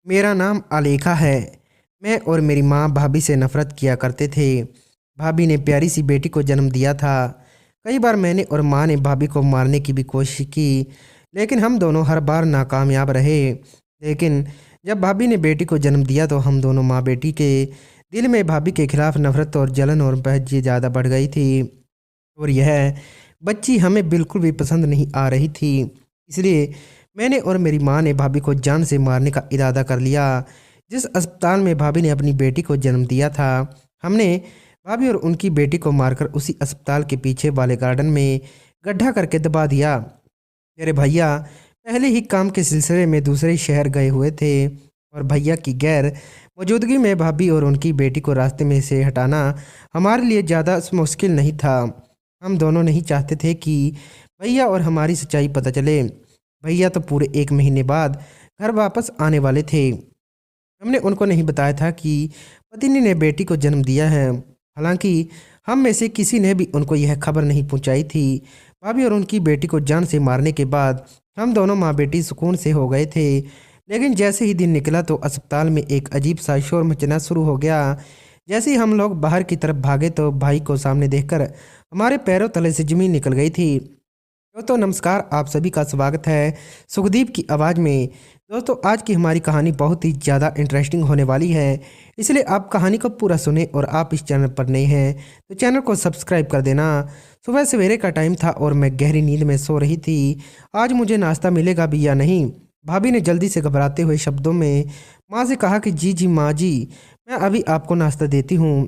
मेरा नाम आलेखा है। मैं और मेरी माँ भाभी से नफ़रत किया करते थे। भाभी ने प्यारी सी बेटी को जन्म दिया था। कई बार मैंने और माँ ने भाभी को मारने की भी कोशिश की, लेकिन हम दोनों हर बार नाकामयाब रहे। लेकिन जब भाभी ने बेटी को जन्म दिया तो हम दोनों माँ बेटी के दिल में भाभी के खिलाफ नफ़रत और जलन और बहज्जी ज़्यादा बढ़ गई थी। और यह बच्ची हमें बिल्कुल भी पसंद नहीं आ रही थी। इसलिए मैंने और मेरी माँ ने भाभी को जान से मारने का इरादा कर लिया। जिस अस्पताल में भाभी ने अपनी बेटी को जन्म दिया था, हमने भाभी और उनकी बेटी को मारकर उसी अस्पताल के पीछे वाले गार्डन में गड्ढा करके दबा दिया। मेरे भैया पहले ही काम के सिलसिले में दूसरे शहर गए हुए थे और भैया की गैर मौजूदगी में भाभी और उनकी बेटी को रास्ते में से हटाना हमारे लिए ज़्यादा मुश्किल नहीं था। हम दोनों नहीं चाहते थे कि भैया और हमारी सच्चाई पता चले। भैया तो पूरे 1 महीने बाद घर वापस आने वाले थे। हमने उनको नहीं बताया था कि पत्नी ने बेटी को जन्म दिया है। हालांकि हम में से किसी ने भी उनको यह खबर नहीं पहुंचाई थी। भाभी और उनकी बेटी को जान से मारने के बाद हम दोनों माँ बेटी सुकून से हो गए थे। लेकिन जैसे ही दिन निकला तो अस्पताल में एक अजीब सा शोर मचना शुरू हो गया। जैसे ही हम लोग बाहर की तरफ भागे तो भाई को सामने देखकर हमारे पैरों तले से जमीन निकल गई थी। दोस्तों नमस्कार, आप सभी का स्वागत है सुखदीप की आवाज़ में। दोस्तों आज की हमारी कहानी बहुत ही ज़्यादा इंटरेस्टिंग होने वाली है, इसलिए आप कहानी को पूरा सुने। और आप इस चैनल पर नए हैं तो चैनल को सब्सक्राइब कर देना। सुबह सवेरे का टाइम था और मैं गहरी नींद में सो रही थी। आज मुझे नाश्ता मिलेगा भी या नहीं, भाभी ने जल्दी से घबराते हुए शब्दों में माँ से कहा कि जी जी माँ जी, मैं अभी आपको नाश्ता देती हूँ।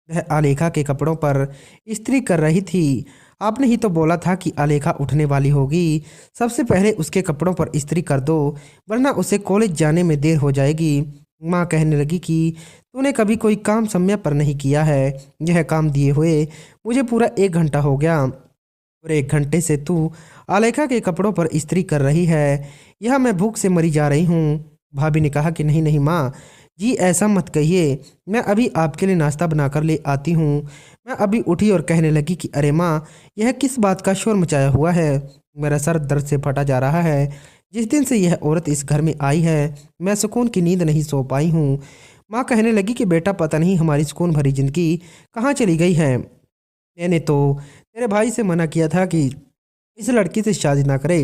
वह आलेखा के कपड़ों पर इस्त्री कर रही थी। आपने ही तो बोला था कि आलेखा उठने वाली होगी, सबसे पहले उसके कपड़ों पर इस्त्री कर दो, वरना उसे कॉलेज जाने में देर हो जाएगी। माँ कहने लगी कि तूने कभी कोई काम समय पर नहीं किया है। यह काम दिए हुए मुझे पूरा 1 घंटा हो गया और 1 घंटे से तू आलेखा के कपड़ों पर इस्त्री कर रही है। यह मैं भूख से मरी जा रही हूँ। भाभी ने कहा कि नहीं नहीं माँ जी, ऐसा मत कहिए, मैं अभी आपके लिए नाश्ता बनाकर ले आती हूँ। मैं अभी उठी और कहने लगी कि अरे माँ, यह किस बात का शोर मचाया हुआ है। मेरा सर दर्द से फटा जा रहा है। जिस दिन से यह औरत इस घर में आई है, मैं सुकून की नींद नहीं सो पाई हूँ। माँ कहने लगी कि बेटा पता नहीं हमारी सुकून भरी जिंदगी कहाँ चली गई है। मैंने तो तेरे भाई से मना किया था कि इस लड़की से शादी ना करे,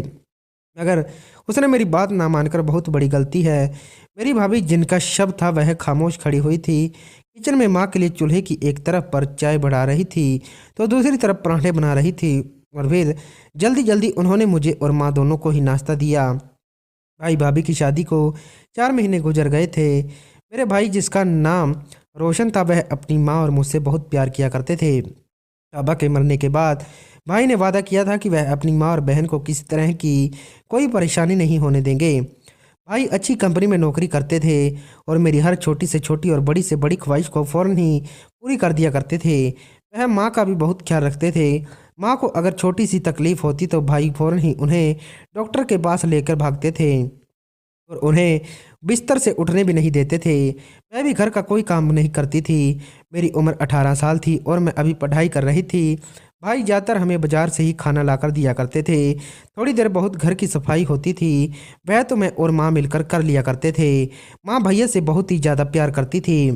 मगर उसने मेरी बात ना मानकर बहुत बड़ी गलती है। मेरी भाभी जिनका शब्द था वह खामोश खड़ी हुई थी। किचन में माँ के लिए चूल्हे की एक तरफ पर चाय बढ़ा रही थी तो दूसरी तरफ पराठे बना रही थी। और फिर जल्दी जल्दी उन्होंने मुझे और माँ दोनों को ही नाश्ता दिया। भाई भाभी की शादी को 4 महीने गुजर गए थे। मेरे भाई जिसका नाम रोशन था, वह अपनी माँ और मुझसे बहुत प्यार किया करते थे। पापा के मरने के बाद भाई ने वादा किया था कि वह अपनी माँ और बहन को किसी तरह की कोई परेशानी नहीं होने देंगे। भाई अच्छी कंपनी में नौकरी करते थे और मेरी हर छोटी से छोटी और बड़ी से बड़ी ख्वाहिश को फ़ौरन ही पूरी कर दिया करते थे। वह माँ का भी बहुत ख्याल रखते थे। माँ को अगर छोटी सी तकलीफ होती तो भाई फ़ौरन ही उन्हें डॉक्टर के पास लेकर भागते थे और उन्हें बिस्तर से उठने भी नहीं देते थे। मैं भी घर का कोई काम नहीं करती थी। मेरी उम्र 18 साल थी और मैं अभी पढ़ाई कर रही थी। भाई ज़्यादातर हमें बाजार से ही खाना लाकर दिया करते थे। थोड़ी देर बहुत घर की सफाई होती थी, वह तो मैं और माँ मिलकर कर लिया करते थे। माँ भैया से बहुत ही ज़्यादा प्यार करती थी।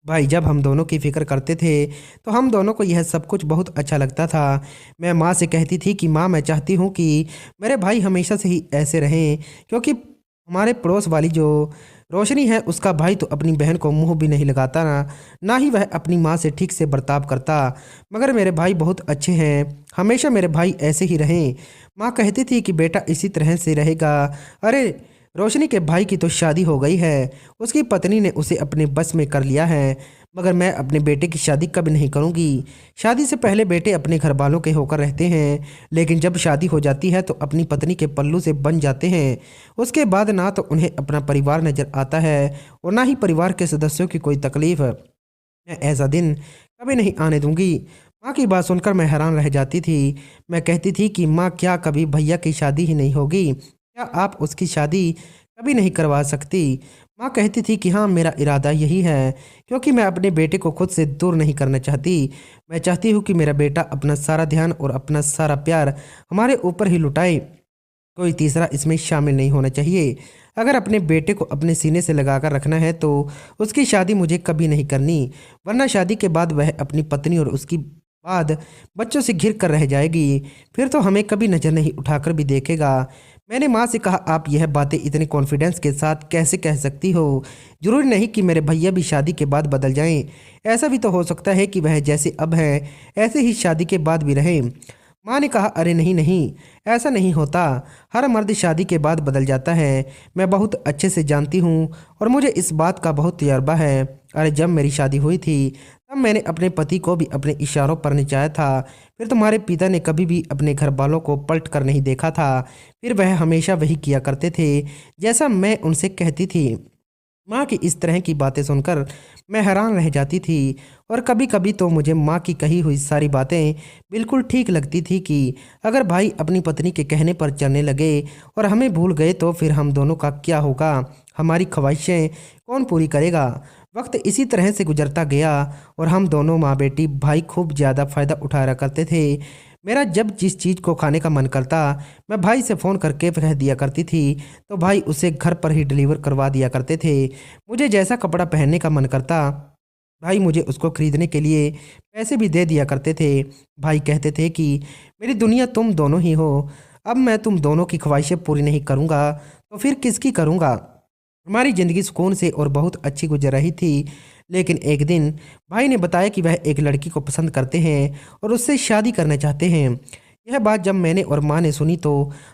भाई जब हम दोनों की फिक्र करते थे तो हम दोनों को यह सब कुछ बहुत अच्छा लगता था। मैं माँ से कहती थी कि माँ, मैं चाहती हूँ कि मेरे भाई हमेशा से ही ऐसे रहें, क्योंकि हमारे पड़ोस वाली जो रोशनी है उसका भाई तो अपनी बहन को मुंह भी नहीं लगाता, ना ही वह अपनी माँ से ठीक से बर्ताव करता। मगर मेरे भाई बहुत अच्छे हैं, हमेशा मेरे भाई ऐसे ही रहें। माँ कहती थी कि बेटा इसी तरह से रहेगा। अरे, रोशनी के भाई की तो शादी हो गई है, उसकी पत्नी ने उसे अपने बस में कर लिया है, मगर मैं अपने बेटे की शादी कभी नहीं करूंगी। शादी से पहले बेटे अपने घर वालों के होकर रहते हैं, लेकिन जब शादी हो जाती है तो अपनी पत्नी के पल्लू से बन जाते हैं। उसके बाद ना तो उन्हें अपना परिवार नजर आता है और ना ही परिवार के सदस्यों की कोई तकलीफ। मैं ऐसा दिन कभी नहीं आने दूंगी। माँ की बात सुनकर मैं हैरान रह जाती थी। मैं कहती थी कि माँ, क्या कभी भैया की शादी ही नहीं होगी? क्या आप उसकी शादी कभी नहीं करवा सकती? माँ कहती थी कि हाँ, मेरा इरादा यही है, क्योंकि मैं अपने बेटे को खुद से दूर नहीं करना चाहती। मैं चाहती हूँ कि मेरा बेटा अपना सारा ध्यान और अपना सारा प्यार हमारे ऊपर ही लुटाए। कोई तीसरा इसमें शामिल नहीं होना चाहिए। अगर अपने बेटे को अपने सीने से लगाकर रखना है तो उसकी शादी मुझे कभी नहीं करनी, वरना शादी के बाद वह अपनी पत्नी और उसकी बाद बच्चों से घिर कर रह जाएगी। फिर तो हमें कभी नज़र नहीं उठाकर भी देखेगा। मैंने माँ से कहा, आप यह बातें इतने कॉन्फिडेंस के साथ कैसे कह सकती हो? जरूरी नहीं कि मेरे भैया भी शादी के बाद बदल जाएं। ऐसा भी तो हो सकता है कि वह जैसे अब हैं ऐसे ही शादी के बाद भी रहें। माँ ने कहा, अरे नहीं नहीं, ऐसा नहीं होता। हर मर्द शादी के बाद बदल जाता है। मैं बहुत अच्छे से जानती हूँ और मुझे इस बात का बहुत तजुर्बा है। अरे जब मेरी शादी हुई थी तब मैंने अपने पति को भी अपने इशारों पर नचाया था। फिर तुम्हारे पिता ने कभी भी अपने घर वालों को पलट कर नहीं देखा था। फिर वह हमेशा वही किया करते थे जैसा मैं उनसे कहती थी। माँ की इस तरह की बातें सुनकर मैं हैरान रह जाती थी और कभी कभी तो मुझे माँ की कही हुई सारी बातें बिल्कुल ठीक लगती थी कि अगर भाई अपनी पत्नी के कहने पर चलने लगे और हमें भूल गए तो फिर हम दोनों का क्या होगा? हमारी ख्वाहिशें कौन पूरी करेगा? वक्त इसी तरह से गुजरता गया और हम दोनों माँ बेटी भाई खूब ज़्यादा फ़ायदा उठाया करते थे। मेरा जब जिस चीज़ को खाने का मन करता मैं भाई से फ़ोन करके कह दिया करती थी तो भाई उसे घर पर ही डिलीवर करवा दिया करते थे। मुझे जैसा कपड़ा पहनने का मन करता भाई मुझे उसको खरीदने के लिए पैसे भी दे दिया करते थे। भाई कहते थे कि मेरी दुनिया तुम दोनों ही हो। अब मैं तुम दोनों की ख्वाहिशें पूरी नहीं करूँगा तो फिर किसकी करूँगा? हमारी ज़िंदगी सुकून से और बहुत अच्छी गुजर रही थी। लेकिन एक दिन भाई ने बताया कि वह एक लड़की को पसंद करते हैं और उससे शादी करना चाहते हैं। यह बात जब मैंने और माँ ने सुनी तो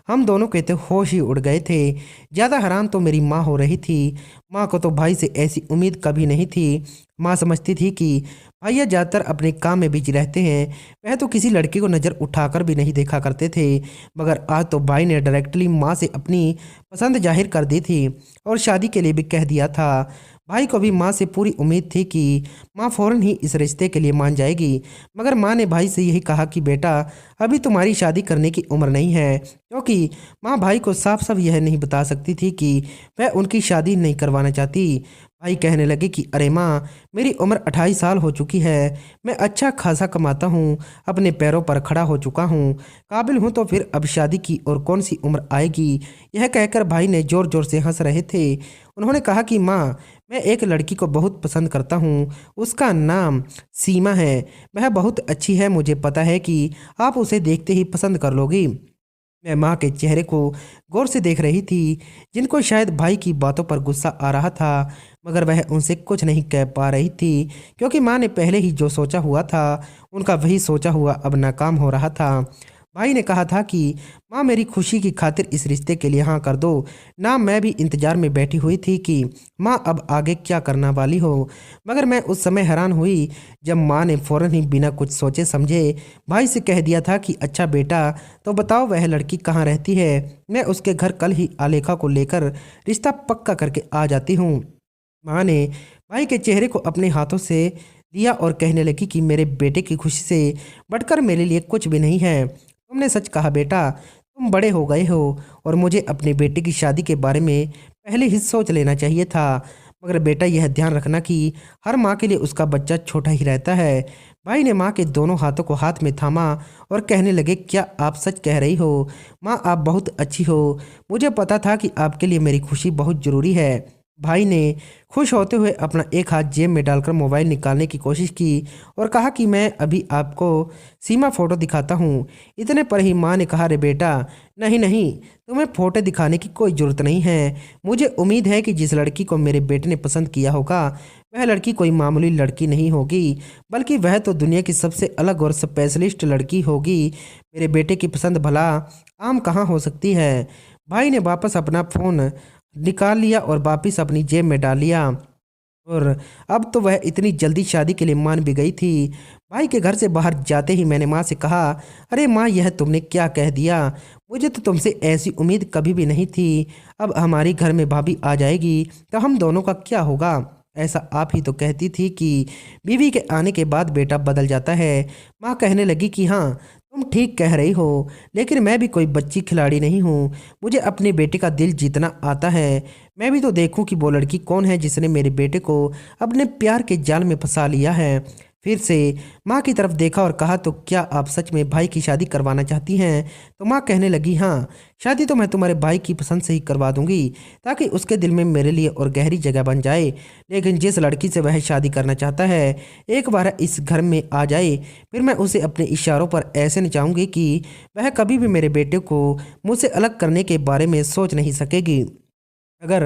हम दोनों के तो होश ही उड़ गए थे। ज़्यादा हैरान तो मेरी माँ हो रही थी। माँ को तो भाई से ऐसी उम्मीद कभी नहीं थी। माँ समझती थी कि भैया ज़्यादातर अपने काम में बिजी रहते हैं। वह तो किसी लड़की को नज़र उठाकर भी नहीं देखा करते थे। मगर आज तो भाई ने डायरेक्टली माँ से अपनी पसंद जाहिर कर दी थी और शादी के लिए भी कह दिया था। भाई को भी माँ से पूरी उम्मीद थी कि माँ फ़ौरन ही इस रिश्ते के लिए मान जाएगी। मगर माँ ने भाई से यही कहा कि बेटा अभी तुम्हारी शादी करने की उम्र नहीं है, क्योंकि माँ भाई को साफ साफ यह नहीं बता सकती थी कि वह उनकी शादी नहीं करवाना चाहती। भाई कहने लगे कि अरे माँ, मेरी उम्र 28 साल हो चुकी है। मैं अच्छा खासा कमाता हूँ, अपने पैरों पर खड़ा हो चुका हूँ, काबिल हूँ, तो फिर अब शादी की और कौन सी उम्र आएगी? यह कहकर भाई ने ज़ोर ज़ोर से हंस रहे थे। उन्होंने कहा कि माँ, मैं एक लड़की को बहुत पसंद करता हूँ। उसका नाम सीमा है। वह बहुत अच्छी है। मुझे पता है कि आप उसे देखते ही पसंद कर लोगी। मैं माँ के चेहरे को गौर से देख रही थी, जिनको शायद भाई की बातों पर गुस्सा आ रहा था, मगर वह उनसे कुछ नहीं कह पा रही थी, क्योंकि माँ ने पहले ही जो सोचा हुआ था उनका वही सोचा हुआ अब नाकाम हो रहा था। भाई ने कहा था कि माँ, मेरी खुशी की खातिर इस रिश्ते के लिए हाँ कर दो ना। मैं भी इंतजार में बैठी हुई थी कि माँ अब आगे क्या करना वाली हो। मगर मैं उस समय हैरान हुई जब माँ ने फ़ौरन ही बिना कुछ सोचे समझे भाई से कह दिया था कि अच्छा बेटा, तो बताओ वह लड़की कहाँ रहती है? मैं उसके घर कल ही आलेखा को लेकर रिश्ता पक्का करके आ जाती हूँ। माँ ने भाई के चेहरे को अपने हाथों से लिया और कहने लगी कि मेरे बेटे की खुशी से बढ़कर मेरे लिए कुछ भी नहीं है। तुमने सच कहा बेटा, तुम बड़े हो गए हो और मुझे अपने बेटे की शादी के बारे में पहले ही सोच लेना चाहिए था। मगर बेटा, यह ध्यान रखना कि हर माँ के लिए उसका बच्चा छोटा ही रहता है। भाई ने माँ के दोनों हाथों को हाथ में थामा और कहने लगे, क्या आप सच कह रही हो? माँ, आप बहुत अच्छी हो। मुझे पता था कि आपके लिए मेरी खुशी बहुत ज़रूरी है। भाई ने खुश होते हुए अपना एक हाथ जेब में डालकर मोबाइल निकालने की कोशिश की और कहा कि मैं अभी आपको सीमा फ़ोटो दिखाता हूँ। इतने पर ही माँ ने कहा, अरे बेटा, नहीं नहीं, तुम्हें फ़ोटो दिखाने की कोई ज़रूरत नहीं है। मुझे उम्मीद है कि जिस लड़की को मेरे बेटे ने पसंद किया होगा वह लड़की कोई मामूली लड़की नहीं होगी, बल्कि वह तो दुनिया की सबसे अलग और स्पेशलिस्ट लड़की होगी। मेरे बेटे की पसंद भला आम कहाँ हो सकती है? भाई ने वापस अपना फ़ोन निकाल लिया और वापस अपनी जेब में डाल लिया। और अब तो वह इतनी जल्दी शादी के लिए मान भी गई थी। भाई के घर से बाहर जाते ही मैंने माँ से कहा, अरे माँ, यह तुमने क्या कह दिया? मुझे तो तुमसे ऐसी उम्मीद कभी भी नहीं थी। अब हमारी घर में भाभी आ जाएगी तो हम दोनों का क्या होगा? ऐसा आप ही तो कहती थी कि बीवी के आने के बाद बेटा बदल जाता है। माँ कहने लगी कि हाँ, तुम ठीक कह रही हो, लेकिन मैं भी कोई बच्ची खिलाड़ी नहीं हूँ। मुझे अपने बेटे का दिल जीतना आता है। मैं भी तो देखूं कि वो लड़की कौन है जिसने मेरे बेटे को अपने प्यार के जाल में फंसा लिया है। फिर से माँ की तरफ देखा और कहा, तो क्या आप सच में भाई की शादी करवाना चाहती हैं? तो माँ कहने लगी, हाँ, शादी तो मैं तुम्हारे भाई की पसंद से ही करवा दूंगी, ताकि उसके दिल में मेरे लिए और गहरी जगह बन जाए। लेकिन जिस लड़की से वह शादी करना चाहता है, एक बार इस घर में आ जाए, फिर मैं उसे अपने इशारों पर ऐसे नचाऊंगी कि वह कभी भी मेरे बेटे को मुझसे अलग करने के बारे में सोच नहीं सकेगी। अगर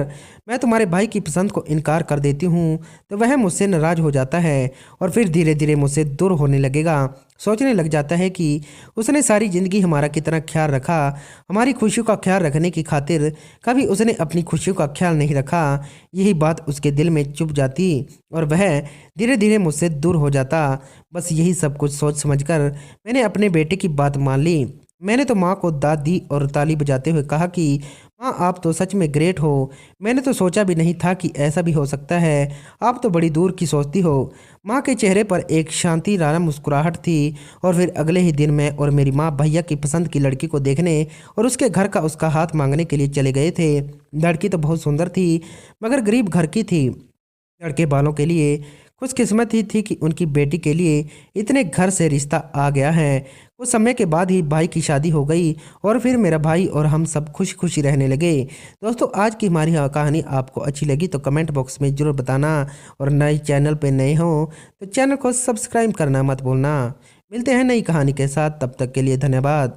मैं तुम्हारे भाई की पसंद को इनकार कर देती हूँ, तो वह मुझसे नाराज हो जाता है और फिर धीरे धीरे मुझसे दूर होने लगेगा। सोचने लग जाता है कि उसने सारी ज़िंदगी हमारा कितना ख्याल रखा, हमारी खुशियों का ख्याल रखने की खातिर कभी उसने अपनी खुशियों का ख्याल नहीं रखा। यही बात उसके दिल में चुभ जाती और वह धीरे धीरे मुझसे दूर हो जाता। बस यही सब कुछ सोच समझकर मैंने अपने बेटे की बात मान ली। मैंने तो माँ को दाद दी और ताली बजाते हुए कहा कि माँ, आप तो सच में ग्रेट हो। मैंने तो सोचा भी नहीं था कि ऐसा भी हो सकता है। आप तो बड़ी दूर की सोचती हो। माँ के चेहरे पर एक शांति राना मुस्कुराहट थी। और फिर अगले ही दिन मैं और मेरी माँ भैया की पसंद की लड़की को देखने और उसके घर का उसका हाथ मांगने के लिए चले गए थे। लड़की तो बहुत सुंदर थी, मगर गरीब घर की थी। लड़के वालों के लिए खुशकिस्मत ही थी कि उनकी बेटी के लिए इतने घर से रिश्ता आ गया है। कुछ समय के बाद ही भाई की शादी हो गई और फिर मेरा भाई और हम सब खुशी खुशी रहने लगे। दोस्तों, आज की हमारी कहानी आपको अच्छी लगी तो कमेंट बॉक्स में ज़रूर बताना, और नए चैनल पे नए हो तो चैनल को सब्सक्राइब करना मत भूलना। मिलते हैं नई कहानी के साथ, तब तक के लिए धन्यवाद।